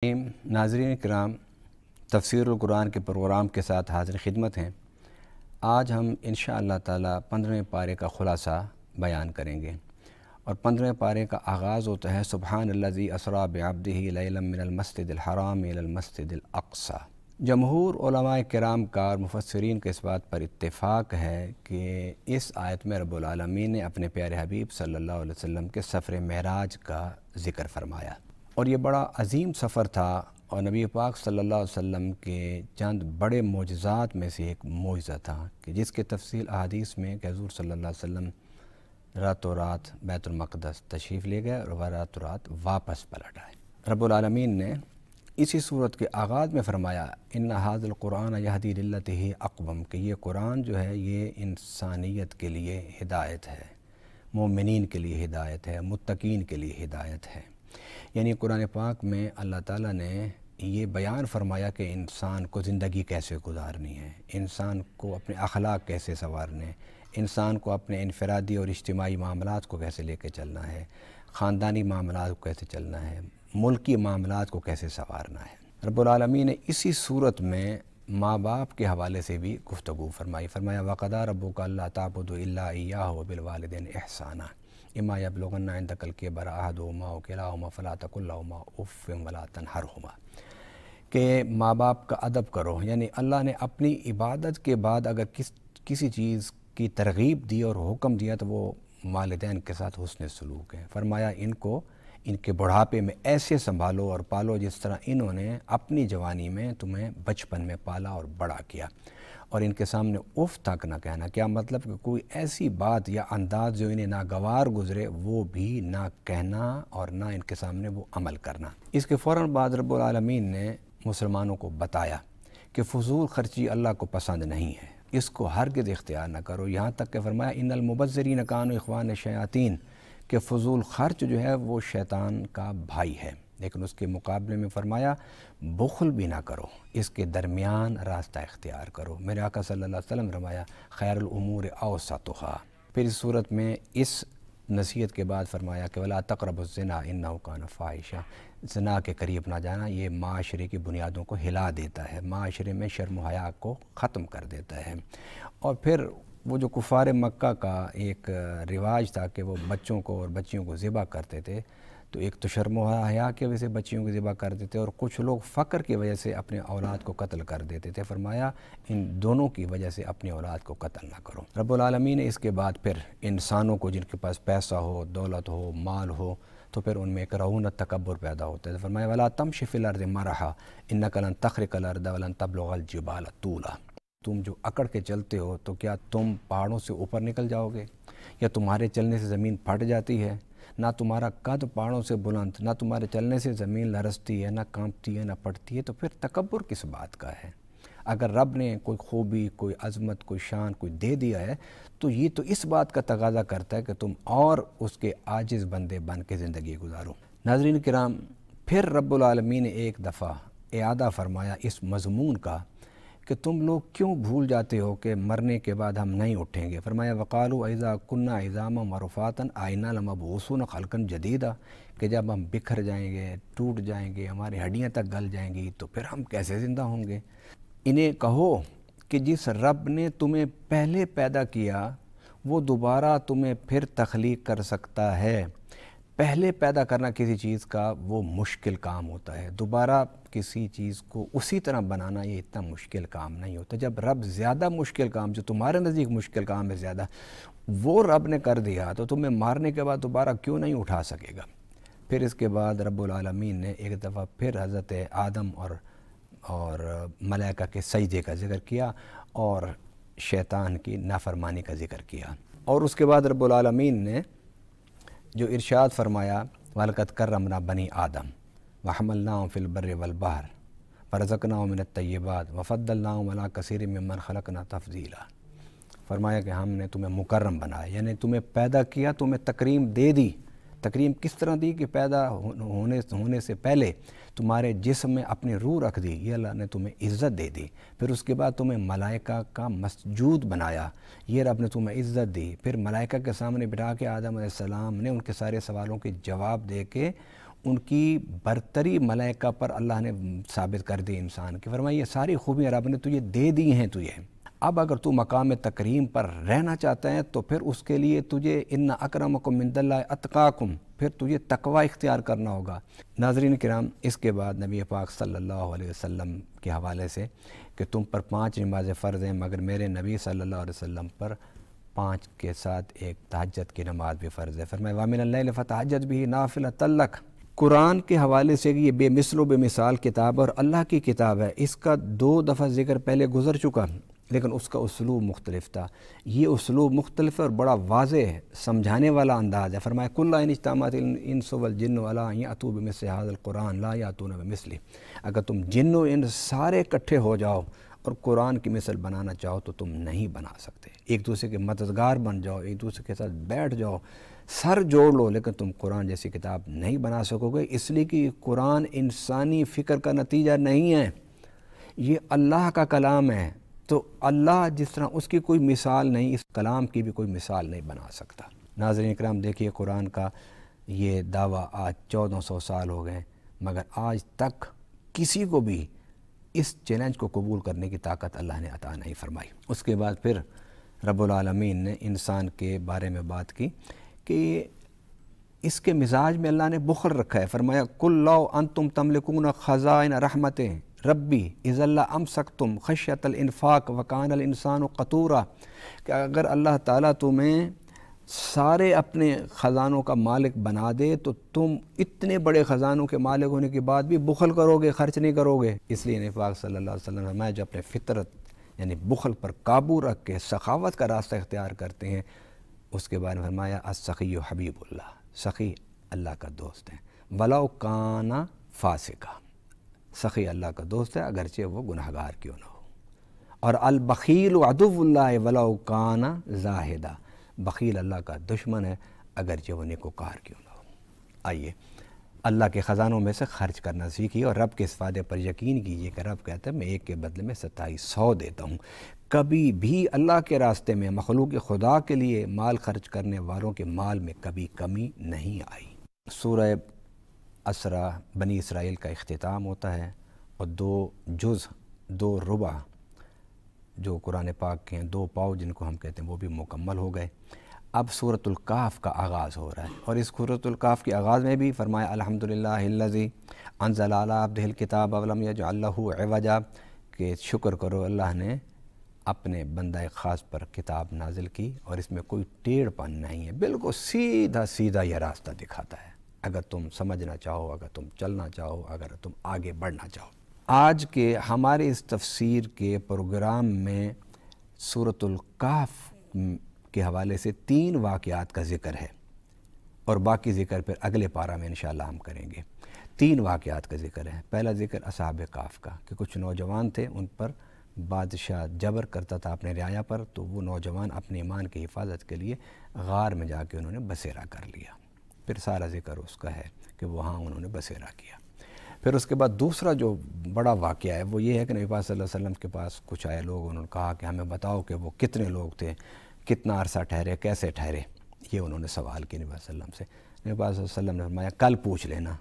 ناظرین کرام، تفسیر القرآن کے پروگرام کے ساتھ حاضر خدمت ہیں۔ آج ہم انشاءاللہ تعالی 15ویں پارے کا خلاصہ بیان کریں گے، اور 15ویں پارے کا آغاز ہوتا ہے سبحان الذی اسریٰ بعبدہ لیلا من المسجد الحرام الی المسجد الاقصی۔ جمہور علماء کرام کا اور مفسرین کے اس بات پر اتفاق ہے کہ اس آیت میں رب العالمین نے اپنے پیارے حبیب صلی اللہ علیہ وسلم کے سفر معراج کا ذکر فرمایا، اور یہ بڑا عظیم سفر تھا، اور نبی پاک صلی اللہ علیہ وسلم کے چند بڑے معجزات میں سے ایک معجزہ تھا کہ جس کے تفصیل احادیث میں کہ حضور صلی اللہ علیہ وسلم راتوں رات بیت المقدس تشریف لے گئے اور راتوں رات واپس پلٹ آئے۔ رب العالمین نے اسی صورت کے آغاز میں فرمایا ان ھذا القرآن یہدی للتی ہی اقوم، کہ یہ قرآن جو ہے یہ انسانیت کے لیے ہدایت ہے، مومنین کے لیے ہدایت ہے، متقین کے لیے ہدایت ہے۔ یعنی قرآن پاک میں اللہ تعالیٰ نے یہ بیان فرمایا کہ انسان کو زندگی کیسے گزارنی ہے، انسان کو اپنے اخلاق کیسے سنوارنے، انسان کو اپنے انفرادی اور اجتماعی معاملات کو کیسے لے کے چلنا ہے، خاندانی معاملات کو کیسے چلنا ہے، ملکی معاملات کو کیسے سنوارنا ہے۔ رب العالمین نے اسی صورت میں ماں باپ کے حوالے سے بھی گفتگو فرمایا وَقَضَىٰ رَبُّكَ أَلَّا تَعْبُدُوا إِلَّا إِيَّاهُ وَبِالْوَالِدَيْنِ إِحْسَانًا إِمَّا يَبْلُغَنَّ عِندَكَ الْكِبَرَ أَحَدُهُمَا أَوْ كِلَاهُمَا فَلَا تَقُل لَّهُمَا أُفٍّ وَلَا تَنْهَرْهُمَا، کہ ماں باپ کا ادب کرو۔ یعنی اللہ نے اپنی عبادت کے بعد اگر کسی چیز کی ترغیب دی اور حکم دیا تو وہ والدین کے ساتھ حسن سلوک ہے۔ فرمایا ان کے بڑھاپے میں ایسے سنبھالو اور پالو جس طرح انہوں نے اپنی جوانی میں تمہیں بچپن میں پالا اور بڑا کیا، اور ان کے سامنے اف تک نہ کہنا۔ کیا مطلب کہ کوئی ایسی بات یا انداز جو انہیں ناگوار گزرے وہ بھی نہ کہنا اور نہ ان کے سامنے وہ عمل کرنا۔ اس کے فوراً بعد رب العالمین نے مسلمانوں کو بتایا کہ فضول خرچی اللہ کو پسند نہیں ہے، اس کو ہرگز اختیار نہ کرو، یہاں تک کہ فرمایا ان المبذرین کانوا اخوان الشیاطین، کہ فضول خرچ جو ہے وہ شیطان کا بھائی ہے۔ لیکن اس کے مقابلے میں فرمایا بخل بھی نہ کرو، اس کے درمیان راستہ اختیار کرو۔ میرے آقا صلی اللہ علیہ وسلم فرمایا خیر الامور اوسطھا۔ پھر اس صورت میں اس نصیحت کے بعد فرمایا کہ ولا تقربوا الزنا انہ کان فاحشہ، زنا کے قریب نہ جانا، یہ معاشرے کی بنیادوں کو ہلا دیتا ہے، معاشرے میں شرم و حیا کو ختم کر دیتا ہے۔ اور پھر وہ جو کفار مکہ کا ایک رواج تھا کہ وہ بچوں کو اور بچیوں کو ذبح کرتے تھے، تو ایک تو شرم و حیا کی وجہ سے بچیوں کو ذبح کر دیتے اور کچھ لوگ فقر کی وجہ سے اپنے اولاد کو قتل کر دیتے تھے۔ فرمایا ان دونوں کی وجہ سے اپنی اولاد کو قتل نہ کرو۔ رب العالمین نے اس کے بعد پھر انسانوں کو جن کے پاس پیسہ ہو، دولت ہو، مال ہو، تو پھر ان میں ایک رعونت تکبر پیدا ہوتا ہے۔ فرمایا ولا تمشِ فی الارض مرحا انک لن تخرق الارض ولن تبلغ الجبال طولا، تم جو اکڑ کے چلتے ہو تو کیا تم پہاڑوں سے اوپر نکل جاؤ گے، یا تمہارے چلنے سے زمین پھٹ جاتی ہے؟ نہ تمہارا قد پہاڑوں سے بلند، نہ تمہارے چلنے سے زمین لرزتی ہے، نہ کانپتی ہے، نہ پڑتی ہے، تو پھر تکبر کس بات کا ہے؟ اگر رب نے کوئی خوبی، کوئی عظمت، کوئی شان کوئی دے دیا ہے تو یہ تو اس بات کا تقاضا کرتا ہے کہ تم اور اس کے عاجز بندے بن کے زندگی گزارو۔ ناظرین کرام، پھر رب العالمین نے ایک دفعہ اعادہ فرمایا اس مضمون کا کہ تم لوگ کیوں بھول جاتے ہو کہ مرنے کے بعد ہم نہیں اٹھیں گے۔ فرمایا وقالوا اذا كنا عظاما ورفاتا ائنا لمبعوثون خلقا جدیدا، کہ جب ہم بکھر جائیں گے، ٹوٹ جائیں گے، ہماری ہڈیاں تک گل جائیں گی تو پھر ہم کیسے زندہ ہوں گے؟ انہیں کہو کہ جس رب نے تمہیں پہلے پیدا کیا وہ دوبارہ تمہیں پھر تخلیق کر سکتا ہے۔ پہلے پیدا کرنا کسی چیز کا وہ مشکل کام ہوتا ہے، دوبارہ کسی چیز کو اسی طرح بنانا یہ اتنا مشکل کام نہیں ہوتا۔ جب رب زیادہ مشکل کام، جو تمہارے نزدیک مشکل کام ہے زیادہ، وہ رب نے کر دیا تو تمہیں مارنے کے بعد دوبارہ کیوں نہیں اٹھا سکے گا؟ پھر اس کے بعد رب العالمین نے ایک دفعہ پھر حضرت آدم اور ملائکہ کے سجدے کا ذکر کیا اور شیطان کی نافرمانی کا ذکر کیا، اور اس کے بعد رب العالمین نے جو ارشاد فرمایا وَلَقَدْ كَرَّمْنَا بَنِي آدَمَ وَحَمَلْنَاهُمْ فِي الْبَرِّ وَالْبَحْرِ وَرَزَقْنَاهُمْ مِنَ الطَّيِّبَاتِ وَفَضَّلْنَاهُمْ عَلَىٰ كَثِيرٍ مِّمَّنْ خَلَقْنَا تَفْضِيلًا۔ فرمایا کہ ہم نے تمہیں مکرم بنایا، یعنی تمہیں پیدا کیا، تمہیں تکریم دے دی۔ تکریم کس طرح دی کہ پیدا ہونے سے پہلے تمہارے جسم میں اپنی روح رکھ دی، یہ اللہ نے تمہیں عزت دے دی۔ پھر اس کے بعد تمہیں ملائکہ کا مسجود بنایا، یہ رب نے تمہیں عزت دی۔ پھر ملائکہ کے سامنے بٹھا کے آدم علیہ السلام نے ان کے سارے سوالوں کے جواب دے کے ان کی برتری ملائکہ پر اللہ نے ثابت کر دی انسان کی، فرمایا یہ ساری خوبیاں رب نے تجھے دے دی ہیں تجھے، اب اگر تو مقام تکریم پر رہنا چاہتا ہے تو پھر اس کے لیے تجھے ان اکرمکم عند اللہ اتقاکم، پھر تجھے تقوی اختیار کرنا ہوگا۔ ناظرین کرام، اس کے بعد نبی پاک صلی اللہ علیہ وسلم کے حوالے سے کہ تم پر 5 نمازیں فرض ہیں، مگر میرے نبی صلی اللہ علیہ وسلم پر 5 کے ساتھ ایک تہجد کی نماز بھی فرض ہے۔ فرمایا وَمِنَ اللَّيْلِ فَتَہَجَّدْ بِهِ نَافِلَةً لَكَ۔ قرآن کے حوالے سے یہ بے مثل و بے مثال کتاب اور اللہ کی کتاب ہے، اس کا 2 دفعہ ذکر پہلے گزر چکا، لیکن اس کا اسلوب مختلف تھا۔ یہ اسلوب مختلف ہے اور بڑا واضح ہے، سمجھانے والا انداز ہے۔ فرمایا کُلَّ إِنِ اجْتَمَعَتِ الْإِنسُ وَالْجِنُّ عَلَىٰ أَن يَأْتُوا بِمِثْلِ هَٰذَا الْقُرْآنِ لَا يَأْتُونَ بِمِثْلِهِ، اگر تم جن و انس سارے اکٹھے ہو جاؤ اور قرآن کی مثل بنانا چاہو تو تم نہیں بنا سکتے۔ ایک دوسرے کے مددگار بن جاؤ، ایک دوسرے کے ساتھ بیٹھ جاؤ، سر جوڑ لو، لیکن تم قرآن جیسی کتاب نہیں بنا سکو گے، اس لیے کہ قرآن انسانی فکر کا نتیجہ نہیں ہے، یہ اللہ کا کلام ہے، تو اللہ جس طرح اس کی کوئی مثال نہیں، اس کلام کی بھی کوئی مثال نہیں بنا سکتا۔ ناظرین کرام، دیکھیے قرآن کا یہ دعویٰ آج 1400 سال ہو گئے، مگر آج تک کسی کو بھی اس چیلنج کو قبول کرنے کی طاقت اللہ نے عطا نہیں فرمائی۔ اس کے بعد پھر رب العالمین نے انسان کے بارے میں بات کی کہ اس کے مزاج میں اللہ نے بخل رکھا ہے۔ فرمایا قُلْ لَوْ أَنْتُمْ تَمْلِكُونَ خَزَائِنَ رَحْمَتِ رَبِّ إِذًا لَّأَمْسَكْتُمْ خَشْيَةَ الْإِنفَاقِ وَكَانَ الْإِنسَانُ قَتُورًا، کہ اگر اللہ تعالیٰ تمہیں سارے اپنے خزانوں کا مالک بنا دے تو تم اتنے بڑے خزانوں کے مالک ہونے کے بعد بھی بخل کرو گے، خرچ نہیں کرو گے۔ اس لیے نبی پاک صلی اللہ علیہ وسلم نے فرمایا جو اپنے فطرت یعنی بخل پر قابو رکھ کے سخاوت کا راستہ اختیار کرتے ہیں، اس کے بارے میں فرمایا السخی حبیب اللہ، سخی اللہ کا دوست ہے، وَلَوْ كَانَ فَاسِقًا، سخی اللہ کا دوست ہے اگرچہ وہ گناہگار کیوں نہ ہو۔ اور البخیل عدو اللہ وَلَوْ كَانَ زاہدًا، بخیل اللہ کا دشمن ہے اگرچہ وہ نیکوکار کیوں نہ ہو۔ آئیے اللہ کے خزانوں میں سے خرچ کرنا سیکھیے اور رب کے اس وعدے پر یقین کیجیے کہ رب کہتا ہے میں ایک کے بدلے میں 2700 دیتا ہوں۔ کبھی بھی اللہ کے راستے میں مخلوق خدا کے لیے مال خرچ کرنے والوں کے مال میں کبھی کمی نہیں آئی۔ سورہ اسرا بنی اسرائیل کا اختتام ہوتا ہے اور 2 جز 2 ربع جو قرآن پاک کے ہیں 2 پاؤ جن کو ہم کہتے ہیں وہ بھی مکمل ہو گئے۔ اب سورۃ الکہف کا آغاز ہو رہا ہے اور اس سورۃ الکہف کے آغاز میں بھی فرمایا الحمدللہ الذی انزل علی عبدہ الکتاب ولم یجعل لہ عوجا، کہ شکر کرو اللہ نے اپنے بندہ خاص پر کتاب نازل کی اور اس میں کوئی ٹیڑھ پن نہیں ہے، بالکل سیدھا سیدھا یہ راستہ دکھاتا ہے اگر تم سمجھنا چاہو، اگر تم چلنا چاہو، اگر تم آگے بڑھنا چاہو۔ آج کے ہمارے اس تفسیر کے پروگرام میں سورۃ الکہف کے حوالے سے 3 واقعات کا ذکر ہے اور باقی ذکر پھر اگلے پارہ میں انشاءاللہ ہم کریں گے۔ 3 واقعات کا ذکر ہے۔ پہلا ذکر اصحاب کہف کا کہ کچھ نوجوان تھے، ان پر بادشاہ جبر کرتا تھا اپنے رعایا پر، تو وہ نوجوان اپنے ایمان کی حفاظت کے لیے غار میں جا کے انہوں نے بسیرا کر لیا۔ پھر سارا ذکر اس کا ہے کہ وہاں انہوں نے بسیرا کیا۔ پھر اس کے بعد دوسرا جو بڑا واقعہ ہے وہ یہ ہے کہ نبی پاک صلی اللہ علیہ وسلم کے پاس کچھ آئے لوگ، انہوں نے کہا کہ ہمیں بتاؤ کہ وہ کتنے لوگ تھے، کتنا عرصہ ٹھہرے، کیسے ٹھہرے، یہ انہوں نے سوال کیا نبی صلی اللہ علیہ وسلم سے۔ نبی پاک صلی اللہ علیہ وسلم نے فرمایا کل پوچھ لینا،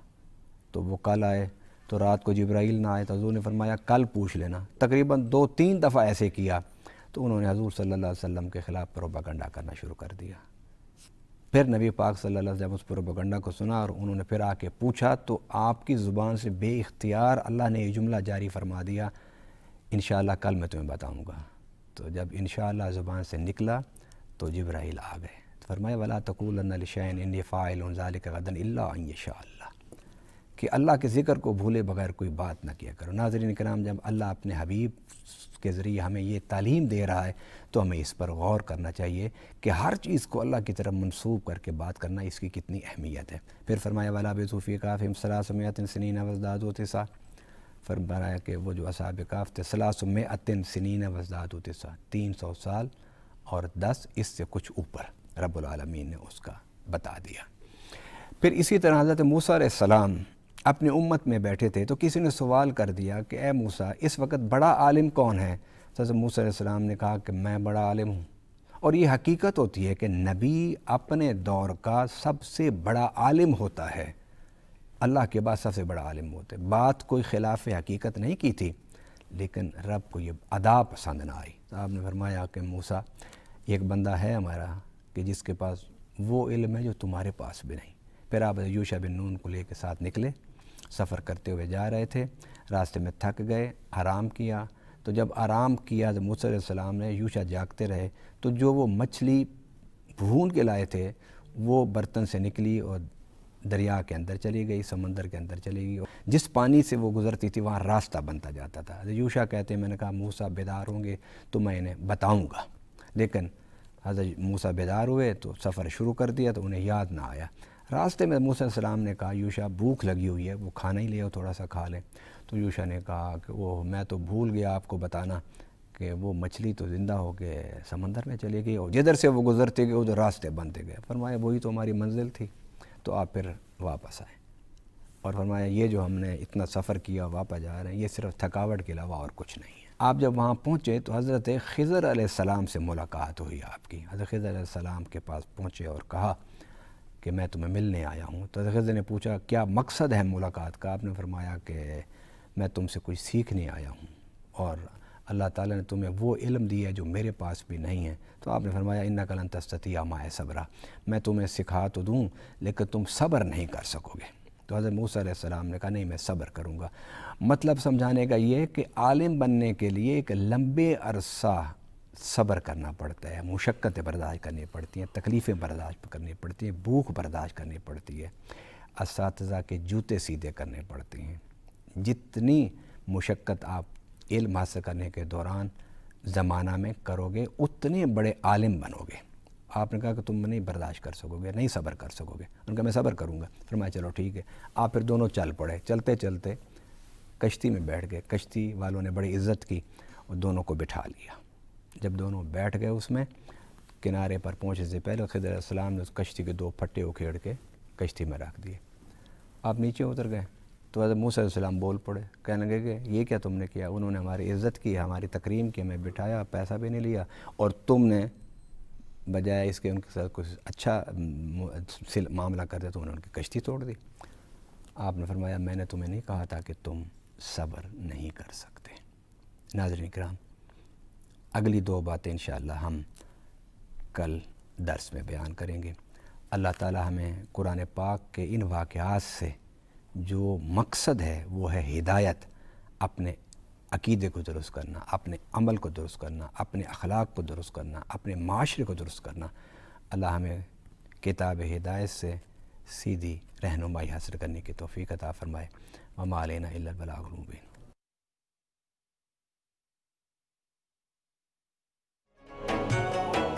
تو وہ کل آئے تو رات کو جبرائیل نہ آئے تو حضور نے فرمایا کل پوچھ لینا۔ تقریباً 2-3 دفعہ ایسے کیا تو انہوں نے حضور صلی اللہ علیہ وسلم کے خلاف پروپیگنڈا کرنا شروع کر دیا۔ پھر نبی پاک صلی اللہ علیہ وسلم اس پروپیگنڈا کو سنا اور انہوں نے پھر آ کے پوچھا تو آپ کی زبان سے بے اختیار اللہ نے یہ جملہ جاری فرما دیا انشاءاللہ کل میں تمہیں بتاؤں گا۔ تو جب انشاءاللہ زبان سے نکلا تو جبرائیل آ گئے، فرمایا وَلَا تَقُولَنَّ لِشَيْءٍ إِنِّي فَاعِلٌ ذَلِكَ غَدًا إِلَّا أَن يَشَاءَ اللَّهُ، کہ اللہ کے ذکر کو بھولے بغیر کوئی بات نہ کیا کرو۔ ناظرین کرام، جب اللہ اپنے حبیب کے ذریعے ہمیں یہ تعلیم دے رہا ہے تو ہمیں اس پر غور کرنا چاہیے کہ ہر چیز کو اللہ کی طرف منسوب کر کے بات کرنا اس کی کتنی اہمیت ہے۔ پھر فرمایا وَلَبِثُوا فِي كَهْفِهِمْ 300 سِنِينَ وَازْدَادُوا تِسْعًا، فرمایا کہ وہ جو اصحاب کہف تھے 300 سنین وازدادوا تسعا، 300 سال اور 10 اس سے کچھ اوپر رب العالمین نے اس کا بتا دیا۔ پھر اسی طرح حضرت موسیٰ علیہ السلام اپنی امت میں بیٹھے تھے تو کسی نے سوال کر دیا کہ اے موسیٰ اس وقت بڑا عالم کون ہے؟ حضرت موسیٰ علیہ السلام نے کہا کہ میں بڑا عالم ہوں، اور یہ حقیقت ہوتی ہے کہ نبی اپنے دور کا سب سے بڑا عالم ہوتا ہے، اللہ کے بعد سب سے بڑا عالم ہوتے، بات کوئی خلاف حقیقت نہیں کی تھی، لیکن رب کو یہ ادا پسند نہ آئی۔ آپ نے فرمایا کہ موسیٰ ایک بندہ ہے ہمارا کہ جس کے پاس وہ علم ہے جو تمہارے پاس بھی نہیں۔ پھر آپ یوشع بن نون کو لے کے ساتھ نکلے، سفر کرتے ہوئے جا رہے تھے، راستے میں تھک گئے، آرام کیا۔ تو جب آرام کیا تو موسیٰ علیہ السلام نے، یوشع جاگتے رہے، تو جو وہ مچھلی بھون کے لائے تھے وہ برتن سے نکلی اور دریا کے اندر چلی گئی، سمندر کے اندر چلی گئی، جس پانی سے وہ گزرتی تھی وہاں راستہ بنتا جاتا تھا۔ یوشع کہتے ہیں میں نے کہا موسیٰ بیدار ہوں گے تو میں انہیں بتاؤں گا، لیکن حضرت موسیٰ بیدار ہوئے تو سفر شروع کر دیا تو انہیں یاد نہ آیا۔ راستے میں موسیٰ علیہ السلام نے کہا یوشع بھوک لگی ہوئی ہے، وہ کھانا ہی لے آؤ، تھوڑا سا کھا لیں۔ تو یوشع نے کہا کہ وہ میں تو بھول گیا آپ کو بتانا کہ وہ مچھلی تو زندہ ہو کے سمندر میں چلی گئی اور جدھر سے وہ گزرتے گئے ادھر راستے بنتے گئے۔ فرمایا وہی تو ہماری منزل تھی، تو آپ پھر واپس آئے، اور فرمایا یہ جو ہم نے اتنا سفر کیا واپس جا رہے ہیں یہ صرف تھکاوٹ کے علاوہ اور کچھ نہیں ہے۔ آپ جب وہاں پہنچے تو حضرت خضر علیہ السلام سے ملاقات ہوئی آپ کی۔ حضرت خضر علیہ السلام کے پاس پہنچے اور کہا کہ میں تمہیں ملنے آیا ہوں۔ تو حضرت خضر نے پوچھا کیا مقصد ہے ملاقات کا؟ آپ نے فرمایا کہ میں تم سے کچھ سیکھنے آیا ہوں، اور اللہ تعالیٰ نے تمہیں وہ علم دیا ہے جو میرے پاس بھی نہیں ہے۔ تو آپ نے فرمایا انک لن تستطیع معی صبرا، میں تمہیں سکھا تو دوں لیکن تم صبر نہیں کر سکو گے۔ تو حضرت موسیٰ علیہ السلام نے کہا نہیں میں صبر کروں گا۔ مطلب سمجھانے کا یہ ہے کہ عالم بننے کے لیے ایک لمبے عرصہ صبر کرنا پڑتا ہے، مشقتیں برداشت کرنی پڑتی ہیں، تکلیفیں برداشت کرنی پڑتی ہیں، بھوک برداشت کرنی پڑتی ہے، اساتذہ کے جوتے سیدھے کرنے پڑتے ہیں۔ جتنی مشقت آپ علم حاصل کرنے کے دوران زمانہ میں کرو گے اتنے بڑے عالم بنو گے۔ آپ نے کہا کہ تم نہیں برداشت کر سکو گے، نہیں صبر کر سکو گے۔ ان کا میں صبر کروں گا۔ فرمایا چلو ٹھیک ہے۔ آپ پھر دونوں چل پڑے، چلتے چلتے کشتی میں بیٹھ گئے۔ کشتی والوں نے بڑی عزت کی اور دونوں کو بٹھا لیا۔ جب دونوں بیٹھ گئے اس میں، کنارے پر پہنچنے سے پہلے خضر علیہ السلام نے اس کشتی کے 2 پھٹے اکھیڑ کے کشتی میں رکھ دیے۔ آپ نیچے اتر گئے تو حضرت موسیٰ علیہ السلام بول پڑے، کہنے لگے کہ یہ کیا تم نے کیا؟ انہوں نے ہماری عزت کی، ہماری تکریم کی، ہمیں بٹھایا، پیسہ بھی نہیں لیا، اور تم نے بجائے اس کے ان کے ساتھ کچھ اچھا معاملہ کرتے تو انہوں نے ان کی کشتی توڑ دی۔ آپ نے فرمایا میں نے تمہیں نہیں کہا تھا کہ تم صبر نہیں کر سکتے۔ ناظرین اکرام، اگلی 2 باتیں انشاءاللہ ہم کل درس میں بیان کریں گے۔ اللہ تعالی ہمیں قرآن پاک کے ان واقعات سے جو مقصد ہے وہ ہے ہدایت، اپنے عقیدے کو درست کرنا، اپنے عمل کو درست کرنا، اپنے اخلاق کو درست کرنا، اپنے معاشرے کو درست کرنا۔ اللہ ہمیں کتاب ہدایت سے سیدھی رہنمائی حاصل کرنے کی توفیق عطا فرمائے۔ وما علینا الا البلاغ المبین۔